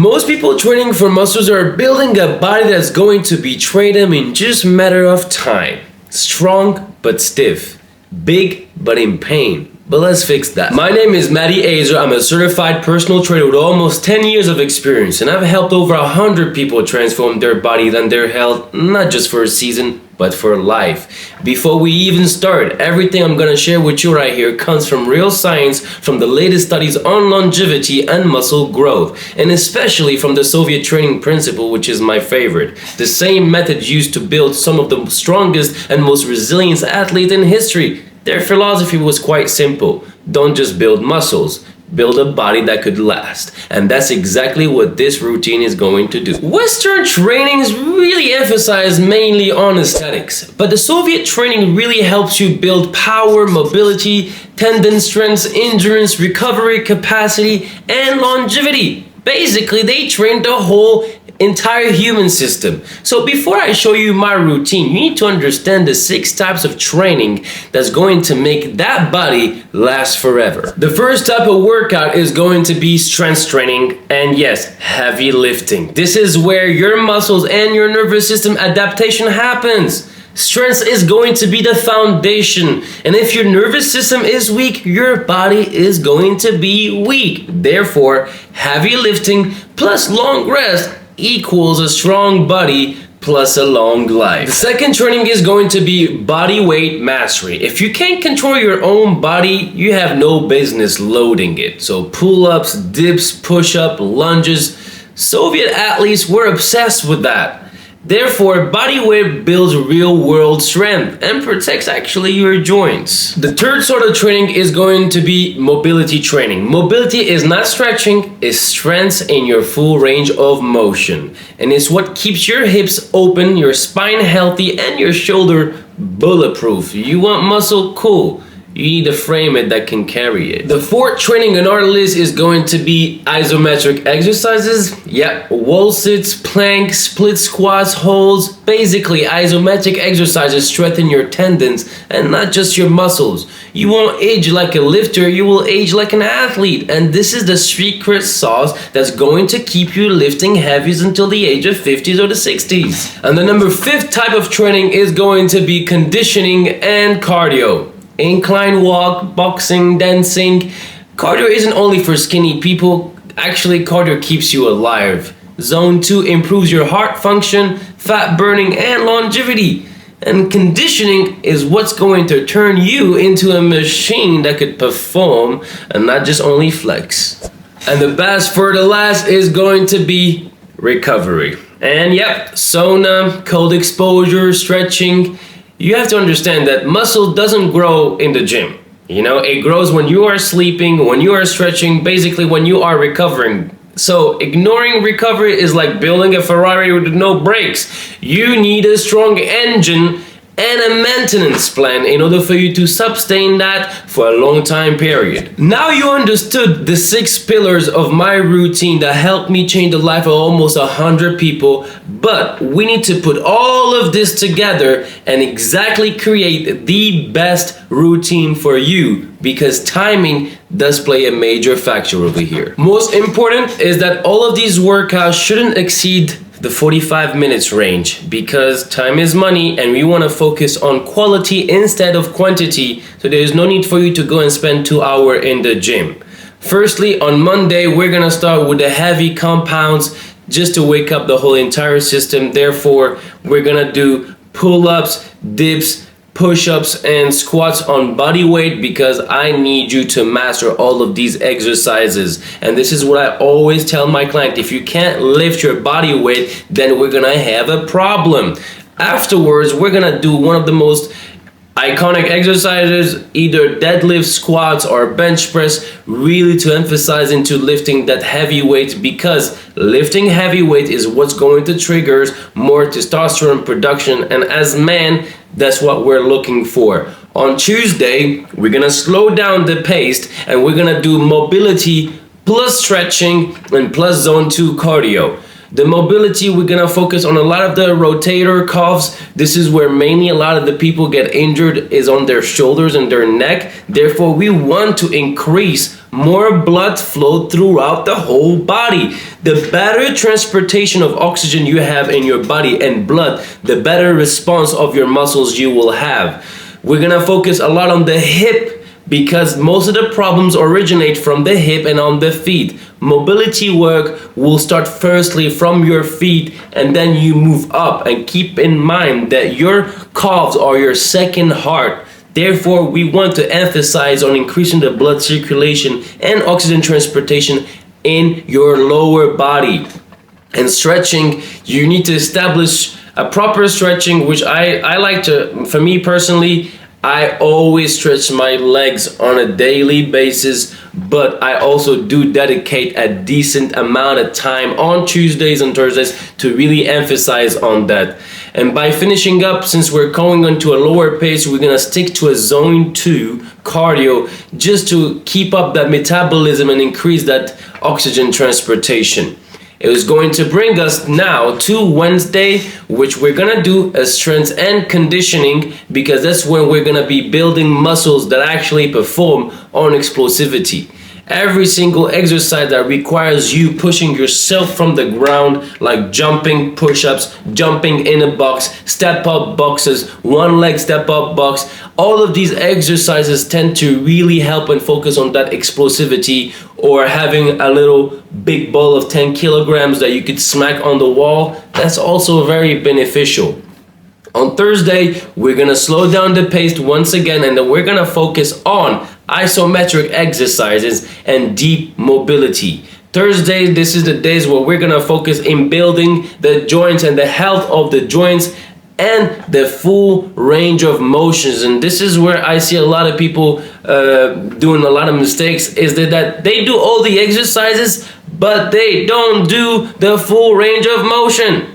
Most people training for muscles are building a body that's going to betray them in just a matter of time. Strong but stiff. Big but in pain. But let's fix that. My name is Mattie Azer. I'm a certified personal trainer with almost 10 years of experience, and I've helped over 100 people transform their bodies and their health, not just for a season, but for life. Before we even start, everything I'm gonna share with you right here comes from real science, from the latest studies on longevity and muscle growth, and especially from the Soviet training principle, which is my favorite. The same method used to build some of the strongest and most resilient athletes in history. Their philosophy was quite simple. Don't just build muscles, build a body that could last. And that's exactly what this routine is going to do. Western trainings really emphasize mainly on aesthetics, but the Soviet training really helps you build power, mobility, tendon strength, endurance, recovery capacity, and longevity. Basically, they trained the whole entire human system. So before I show you my routine, you need to understand the 6 types of training that's going to make that body last forever. The first type of workout is going to be strength training, and yes, heavy lifting. This is where your muscles and your nervous system adaptation happens. Strength is going to be the foundation, and if your nervous system is weak, your body is going to be weak. Therefore, heavy lifting plus long rest equals a strong body plus a long life. The second training is going to be body weight mastery. If you can't control your own body, you have no business loading it. So pull-ups, dips, push-up, lunges. Soviet athletes were obsessed with that. Therefore, body weight builds real-world strength and protects actually your joints. The third sort of training is going to be mobility training. Mobility is not stretching, it's strength in your full range of motion. And it's what keeps your hips open, your spine healthy, and your shoulder bulletproof. You want muscle? Cool. You need a frame that can carry it. The fourth training on our list is going to be isometric exercises. Yep, wall sits, planks, split squats, holds. Basically, isometric exercises strengthen your tendons and not just your muscles. You won't age like a lifter, you will age like an athlete. And this is the secret sauce that's going to keep you lifting heavies until the age of 50s or the 60s. And the number 5th type of training is going to be conditioning and cardio. Incline walk, boxing, dancing. Cardio isn't only for skinny people. Actually, cardio keeps you alive. Zone 2 improves your heart function, fat burning, and longevity. And conditioning is what's going to turn you into a machine that could perform and not just only flex. And the best for the last is going to be recovery. And yep, sauna, cold exposure, stretching. You have to understand that muscle doesn't grow in the gym. You know, it grows when you are sleeping, when you are stretching, basically when you are recovering. So ignoring recovery is like building a Ferrari with no brakes. You need a strong engine and a maintenance plan in order for you to sustain that for a long time period. Now you understood the 6 pillars of my routine that helped me change the life of almost 100 people, but we need to put all of this together and exactly create the best routine for you, because timing does play a major factor over here. Most important is that all of these workouts shouldn't exceed the 45 minutes range, because time is money and we want to focus on quality instead of quantity, so there is no need for you to go and spend 2 hours in the gym. Firstly, on Monday, we're gonna start with the heavy compounds just to wake up the whole entire system. Therefore, we're gonna do pull-ups, dips, push-ups, and squats on body weight, because I need you to master all of these exercises. And this is what I always tell my client: if you can't lift your body weight, then we're gonna have a problem. Afterwards, we're gonna do one of the most iconic exercises, either deadlift, squats, or bench press, really to emphasize into lifting that heavy weight, because lifting heavy weight is what's going to trigger more testosterone production, and as men, that's what we're looking for. On Tuesday, we're gonna slow down the pace and we're gonna do mobility plus stretching and plus zone 2 cardio. The mobility, we're gonna focus on a lot of the rotator cuffs. This is where mainly a lot of the people get injured, is on their shoulders and their neck. Therefore, we want to increase more blood flow throughout the whole body. The better transportation of oxygen you have in your body and blood, the better response of your muscles you will have. We're gonna focus a lot on the hip because most of the problems originate from the hip and on the feet. Mobility work will start firstly from your feet and then you move up. And keep in mind that your calves are your second heart. Therefore, we want to emphasize on increasing the blood circulation and oxygen transportation in your lower body. And stretching, you need to establish a proper stretching, which I like to, for me personally, I always stretch my legs on a daily basis, but I also do dedicate a decent amount of time on Tuesdays and Thursdays to really emphasize on that. And by finishing up, since we're going into a lower pace, we're gonna stick to a zone 2 cardio just to keep up that metabolism and increase that oxygen transportation. It was going to bring us now to Wednesday, which we're gonna do a strength and conditioning because that's when we're gonna be building muscles that actually perform on explosivity. Every single exercise that requires you pushing yourself from the ground, like jumping push-ups, jumping in a box, step-up boxes, one leg step-up box, all of these exercises tend to really help and focus on that explosivity, or having a little big ball of 10 kilograms that you could smack on the wall. That's also very beneficial. On Thursday, we're gonna slow down the pace once again, and then we're gonna focus on isometric exercises and deep mobility. Thursday, this is the days where we're gonna focus in building the joints and the health of the joints and the full range of motions. And this is where I see a lot of people doing a lot of mistakes, is that they do all the exercises, but they don't do the full range of motion.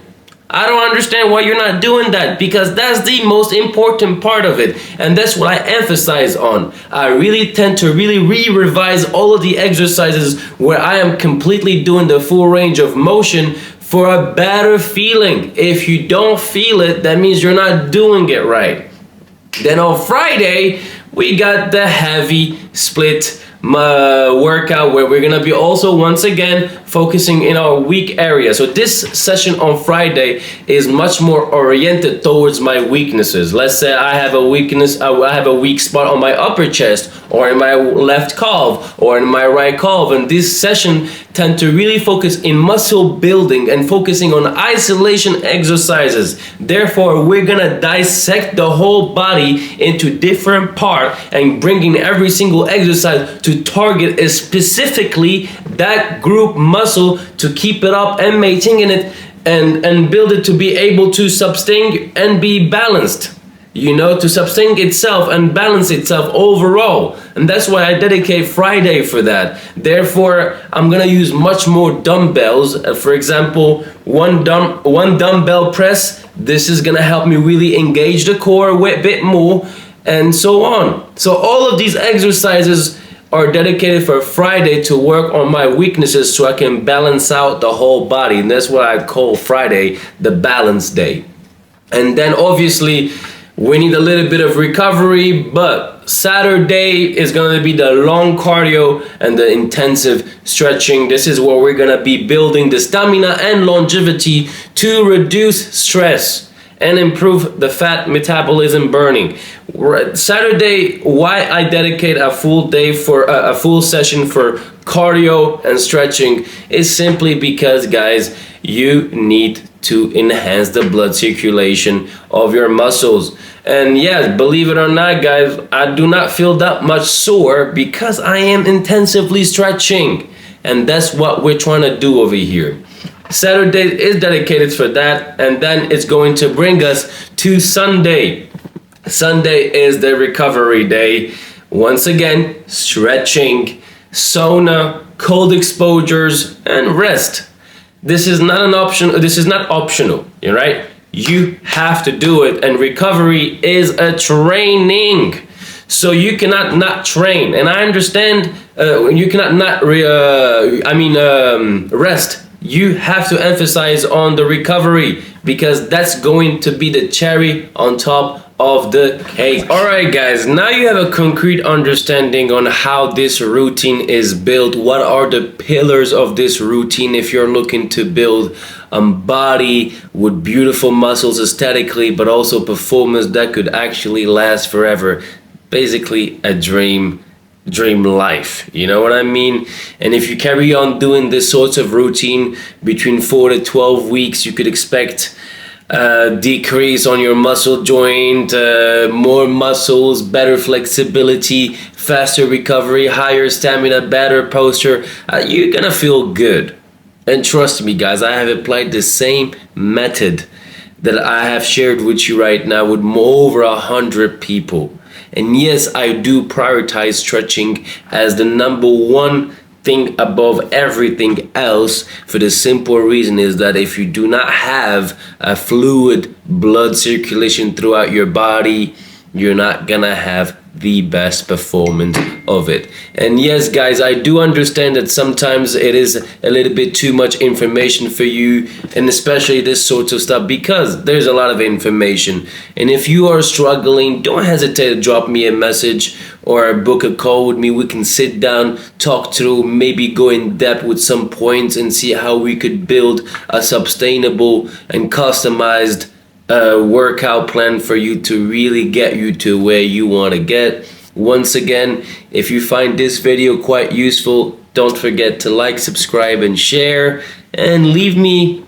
I don't understand why you're not doing that, because that's the most important part of it. And that's what I emphasize on. I really tend to really re-revise all of the exercises where I am completely doing the full range of motion for a better feeling. If you don't feel it, that means you're not doing it right. Then on Friday, we got the heavy split workout where we're gonna be also once again focusing in our weak area. So this session on Friday is much more oriented towards my weaknesses. Let's say I have a weakness, I have a weak spot on my upper chest, or in my left calf, or in my right calf, and this session tend to really focus in muscle building and focusing on isolation exercises. Therefore, we're gonna dissect the whole body into different parts and bringing every single exercise to target specifically that group muscle to keep it up and maintaining it and build it to be able to sustain and be balanced. You know, to sustain itself and balance itself overall. And that's why I dedicate Friday for that. Therefore, I'm gonna use much more dumbbells. For example, one dumbbell press. This is gonna help me really engage the core a bit more, and so on. So all of these exercises are dedicated for Friday to work on my weaknesses so I can balance out the whole body. And that's what I call Friday the balance day. And then obviously, we need a little bit of recovery, but Saturday is going to be the long cardio and the intensive stretching. This is where we're going to be building the stamina and longevity to reduce stress and improve the fat metabolism burning. Saturday, why I dedicate a full day for a full session for cardio and stretching is simply because, guys, you need to enhance the blood circulation of your muscles. And yes, believe it or not, guys, I do not feel that much sore because I am intensively stretching. And that's what we're trying to do over here. Saturday is dedicated for that, and then it's going to bring us to Sunday. Sunday is the recovery day. Once again, stretching, sauna, cold exposures, and rest. This is not an option. This is not optional, right? You have to do it, and recovery is a training. So you cannot not train, and I understand you cannot not rest. You have to emphasize on the recovery because that's going to be the cherry on top of the cake. Alright guys, now you have a concrete understanding on how this routine is built. What are the pillars of this routine if you're looking to build a body with beautiful muscles aesthetically, but also performance that could actually last forever. Basically a dream life, you know what I mean? And if you carry on doing this sort of routine between 4 to 12 weeks, you could expect decrease on your muscle joint, more muscles, better flexibility, faster recovery, higher stamina, better posture. You're gonna feel good. And trust me guys, I have applied the same method that I have shared with you right now with over 100 people. And yes, I do prioritize stretching as the #1 thing above everything else, for the simple reason is that if you do not have a fluid blood circulation throughout your body, you're not gonna have the best performance of it. And yes guys, I do understand that sometimes it is a little bit too much information for you, and especially this sort of stuff, because there's a lot of information. And if you are struggling, don't hesitate to drop me a message or book a call with me. We can sit down, talk through, maybe go in depth with some points and see how we could build a sustainable and customized workout plan for you to really get you to where you want to get. Once again, if you find this video quite useful, don't forget to like, subscribe, and share, and leave me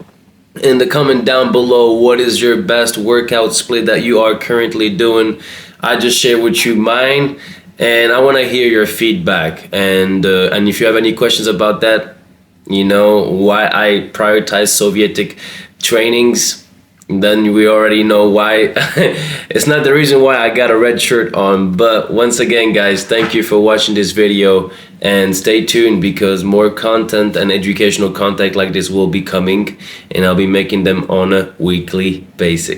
in the comment down below what is your best workout split that you are currently doing. I just share with you mine, and I want to hear your feedback. And if you have any questions about that, you know, why I prioritize Sovietic trainings, then we already know why. It's not the reason why I got a red shirt on. But once again guys, thank you for watching this video, and stay tuned because more content and educational content like this will be coming, and I'll be making them on a weekly basis.